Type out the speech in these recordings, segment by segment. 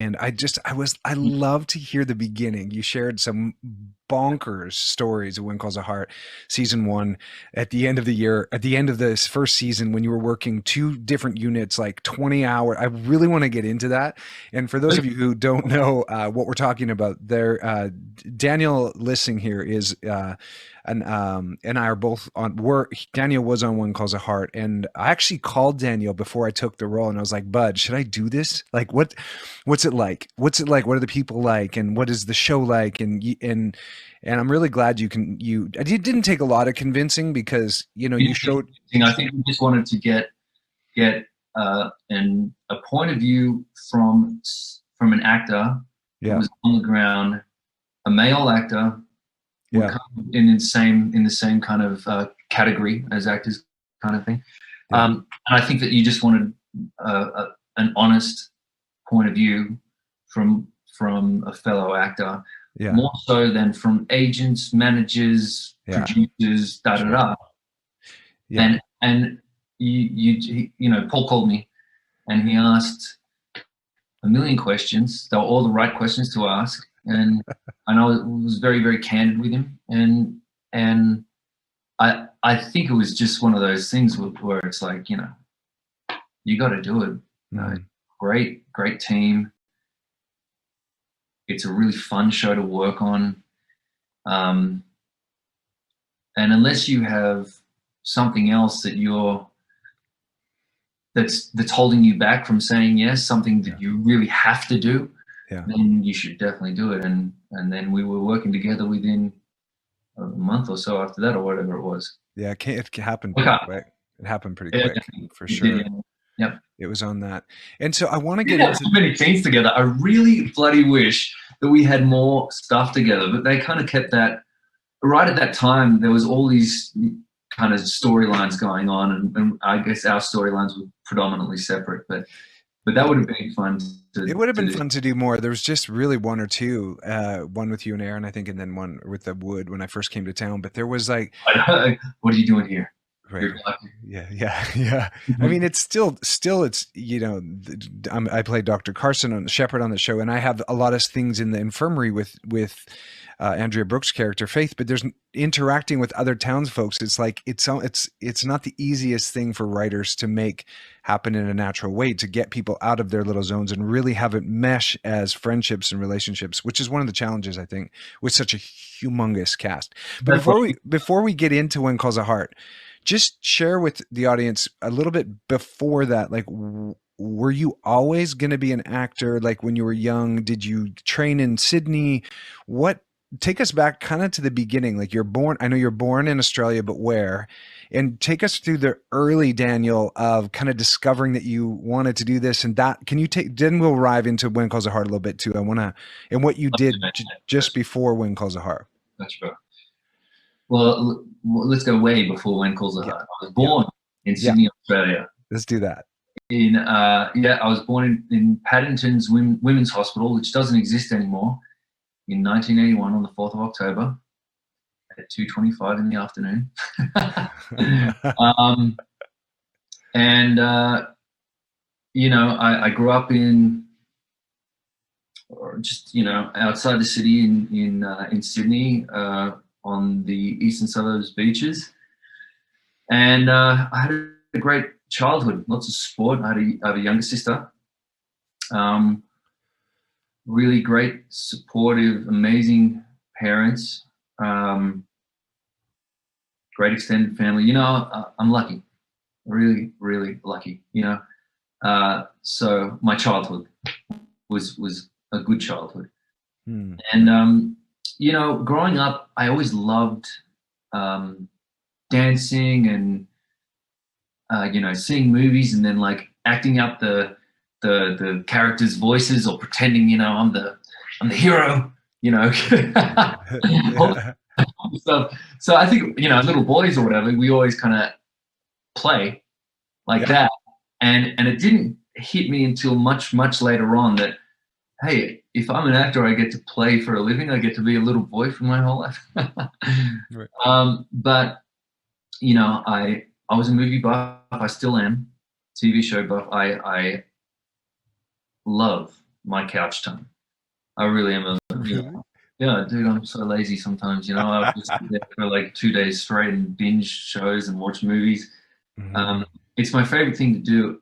And I love to hear the beginning. You shared some bonkers stories of When Calls a Heart, season one, at the end of the year, at the end of this first season, when you were working two different units, like 20 hours. I really want to get into that. And for those of you who don't know what we're talking about, there, Daniel Lissing here is, and I are both on. Daniel was on One Calls a Heart, and I actually called Daniel before I took the role, and I was like, "Bud, should I do this? Like, what's it like? What's it like? What are the people like? And what is the show like?" And I'm really glad it didn't take a lot of convincing because you showed. I think we just wanted to get a point of view from an actor who Yeah, was on the ground, a male actor would yeah, come in the same kind of category as actors, kind of thing. yeah, And I think that you just wanted an honest point of view from a fellow actor, yeah, more so than from agents, managers, yeah, producers, da da sure, da. yeah, And Paul called me and he asked a million questions. They were all the right questions to ask, and I was very very candid with him, and I think it was just one of those things where it's like, you got to do it. mhm, Great team. It's a really fun show to work on. Um, and unless you have something else that's holding you back from saying yes, something yeah, that you really have to do, yeah, then you should definitely do it. And then we were working together within a month or so after that, or whatever it was. yeah. It happened pretty Okay. quick. It happened pretty Yeah, quick for it did. sure. Yeah. Yep. It was on that, and so I want to We get didn't have into. too many scenes together. I really bloody wish that we had more stuff together, but they kind of kept that right at that time. There was all these kind of storylines going on, and I guess our storylines were predominantly separate, but that would have been fun It would have to been do. fun to do more. There was just really one or two, one with you and Aaron, I think, and then one with the Wood when I first came to town. But there was like, What are you doing here? right, You're like, yeah, yeah, yeah. I mean, it's still, it's I play Dr. Carson on Shepherd on the show, and I have a lot of things in the infirmary with Andrea Brooks' character Faith. But there's interacting with other townsfolk. It's like it's not the easiest thing for writers to make happen in a natural way, to get people out of their little zones and really have it mesh as friendships and relationships, which is one of the challenges I think with such a humongous cast. But that's what before we get into When Calls a Heart, just share with the audience a little bit before that. Like, were you always going to be an actor? Like when you were young, did you train in Sydney? What Take us back kind of to the beginning. Like I know you're born in Australia, but where? And take us through the early Daniel of kind of discovering that you wanted to do this and that. Can you then we'll arrive into When Calls a Heart a little bit too. I want to, and what you did just before When Calls a Heart. that's right. Well, let's go way before When Calls a Yeah. Heart. I was Yeah. born in Yeah. Sydney, Australia. Let's do that. I was born in Paddington's Women's Hospital, which doesn't exist anymore, in 1981 on the 4th of October at 2:25 in the afternoon. um, and I grew up outside the city in Sydney, on the eastern suburbs beaches, and I had a great childhood, lots of sport. I have a younger sister. Really great, supportive, amazing parents. Great extended family. I'm lucky, really, really lucky. So my childhood was a good childhood, Hmm. and growing up, I always loved dancing and seeing movies and then like acting out the characters' voices or pretending, I'm the hero, all Yeah. that stuff. So I think, little boys or whatever, we always kind of play like Yeah. that. And it didn't hit me until much, much later on that, hey, if I'm an actor, I get to play for a living. I get to be a little boy for my whole life. Right. But I was a movie buff. I still am. TV show buff. I love my couch time. I really am Really? yeah, dude, I'm so lazy sometimes, I'll just sit there for like 2 days straight and binge shows and watch movies. Mhm. Um, it's my favorite thing to do,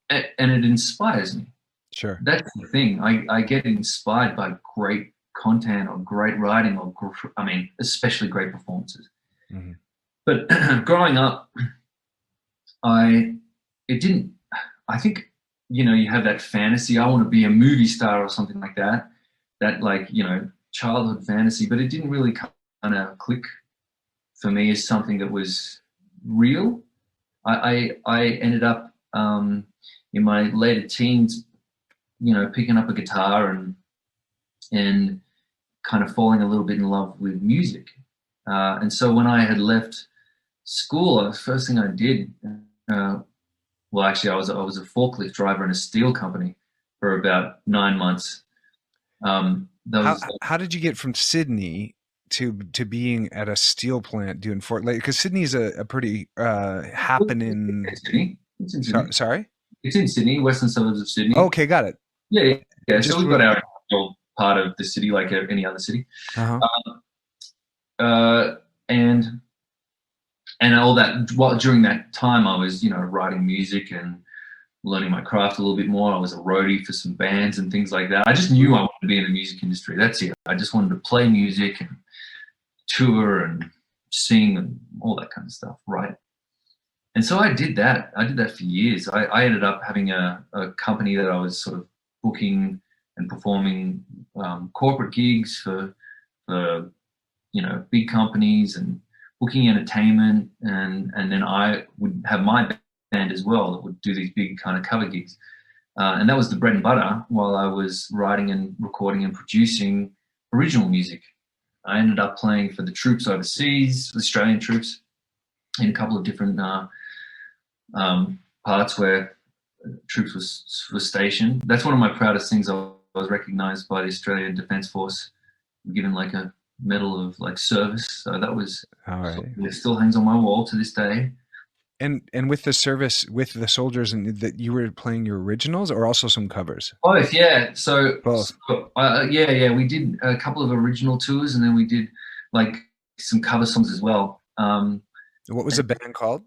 and it inspires me. Sure. That's the thing. I get inspired by great content or great writing or, I mean, especially great performances. Mhm. But growing up, I it didn't. I think you have that fantasy. I want to be a movie star or something like that. That like childhood fantasy, but it didn't really kind of click for me as something that was real. I ended up in my later teens, picking up a guitar and kind of falling a little bit in love with music. And so when I had left school, the first thing I did, uh, well, actually, I was a forklift driver in a steel company for about 9 months. That How was how did you get from Sydney to being at a steel plant doing Fort Lake? Because Sydney is a pretty it's in happening. Sydney. It's in Sydney. Sorry. It's in Sydney, western suburbs of Sydney. Okay, got it. Yeah, yeah, yeah. So Just we've got our own part of the city, like any other city. uh-huh. Uh, and all that. While during that time, I was writing music and learning my craft a little bit more. I was a roadie for some bands and things like that. I just knew I wanted to be in the music industry. That's it. I just wanted to play music and tour and sing and all that kind of stuff, right? And so I did that. I did that for years. I ended up having a company that I was sort of booking and performing corporate gigs for big companies and booking entertainment, and then I would have my band as well that would do these big kind of cover gigs. And that was the bread and butter while I was writing and recording and producing original music. I ended up playing for the troops overseas, Australian troops, in a couple of different parts where troops was stationed. That's one of my proudest things. I was recognised by the Australian Defence Force, given like a medal of like service. So that was All right. it still hangs on my wall to this day. And with the service with the soldiers and that you were playing your originals or also some covers? Both, yeah. So, Both. yeah. We did a couple of original tours, and then we did like some cover songs as well. What was the band called?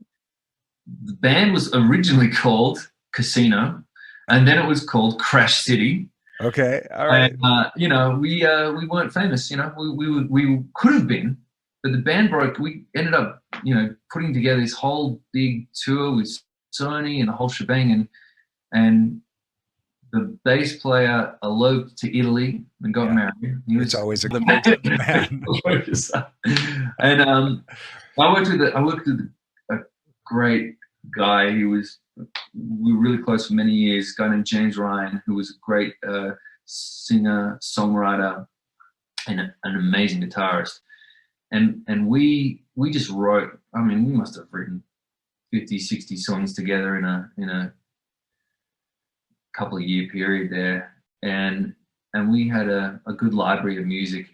The band was originally called Casino, and then it was called Crash City. Okay. All And right. we weren't famous. We could have been, but the band broke. We ended up putting together this whole big tour with Sony and the whole shebang, and the bass player eloped to Italy and got Yeah. married. He It's was always a good way to end a band. and I worked with a great guy. We were really close for many years. A guy named James Ryan, who was a great singer, songwriter, and an amazing guitarist. And we just wrote. I mean, we must have written 50, 60 songs together in a couple of year period there, and we had a good library of music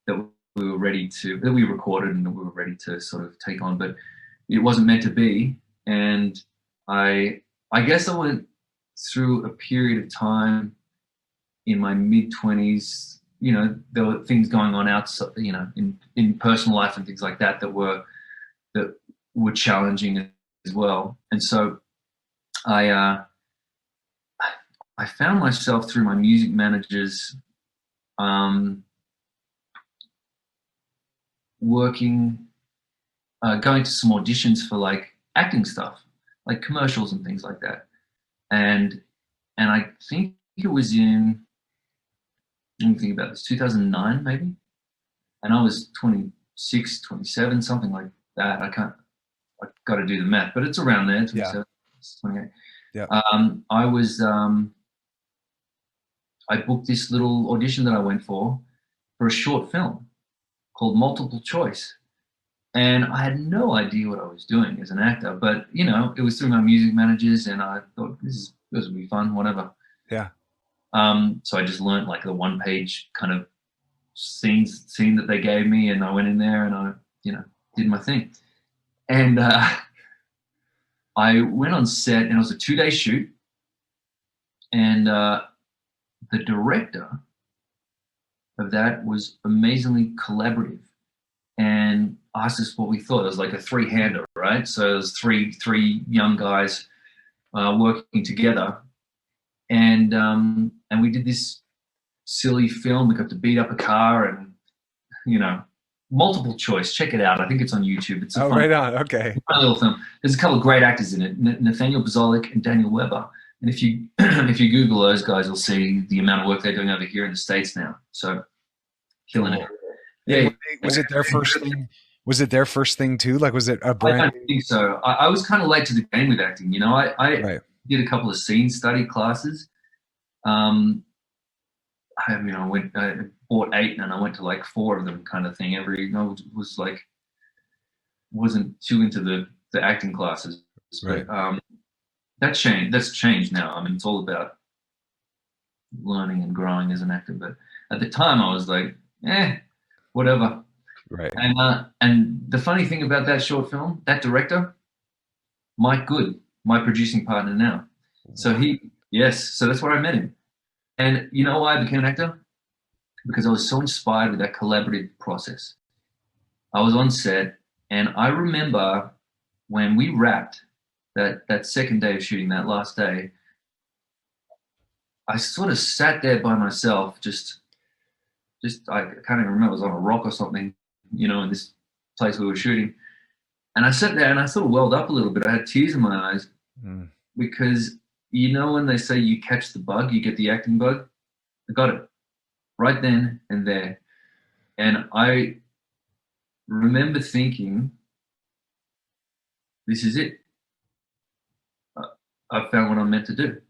that we recorded and that we were ready to sort of take on, but it wasn't meant to be. And I guess I went through a period of time in my mid-20s. There were things going on outside, in personal life and things like that that were challenging as well. And so I found myself through my music managers working, going to some auditions for like acting stuff, like commercials and things like that. And I think it was let me think about this, 2009 maybe. And I was 26, 27, something like that. I got to do the math, but it's around there, 27, Yeah. 28. Yeah. I booked this little audition that I went for a short film called Multiple Choice. And I had no idea what I was doing as an actor, but it was through my music managers, and I thought this will be fun, whatever. Yeah. So I just learned like the one-page kind of scene that they gave me, and I went in there and I did my thing. And I went on set, and it was a 2-day shoot, and the director of that was amazingly collaborative and asked us what we thought. It was like a three-hander, right? So it was three young guys working together, and we did this silly film. We got to beat up a car, and multiple choice. Check it out. I think it's on YouTube. It's a Oh, fun, right on. Okay. fun little film. There's a couple of great actors in it: Nathaniel Buzolic and Daniel Weber. And if you if you Google those guys, you'll see the amount of work they're doing over here in the States now. So killing it. Yeah, Was it their first thing? Was it their first thing too? Like, was it a I brand? don't think so. I was kind of late to the game with acting. I Right. did a couple of scene study classes. Um, I bought 8 and I went to like 4 of them, kind of thing. Was like wasn't too into the acting classes, Right. but that's changed. That's changed now. I mean, it's all about learning and growing as an actor. But at the time, I was like, whatever. Right. And the funny thing about that short film, that director, Mike Good, my producing partner now. So so that's where I met him. And you know why I became an actor? Because I was so inspired with that collaborative process. I was on set, and I remember when we wrapped that second day of shooting, that last day, I sort of sat there by myself, just I can't even remember, it was on a rock or something, in this place we were shooting. And I sat there and I sort of welled up a little bit. I had tears in my eyes because when they say you catch the bug, you get the acting bug. I got it right then and there. And I remember thinking, this is it. I found what I'm meant to do.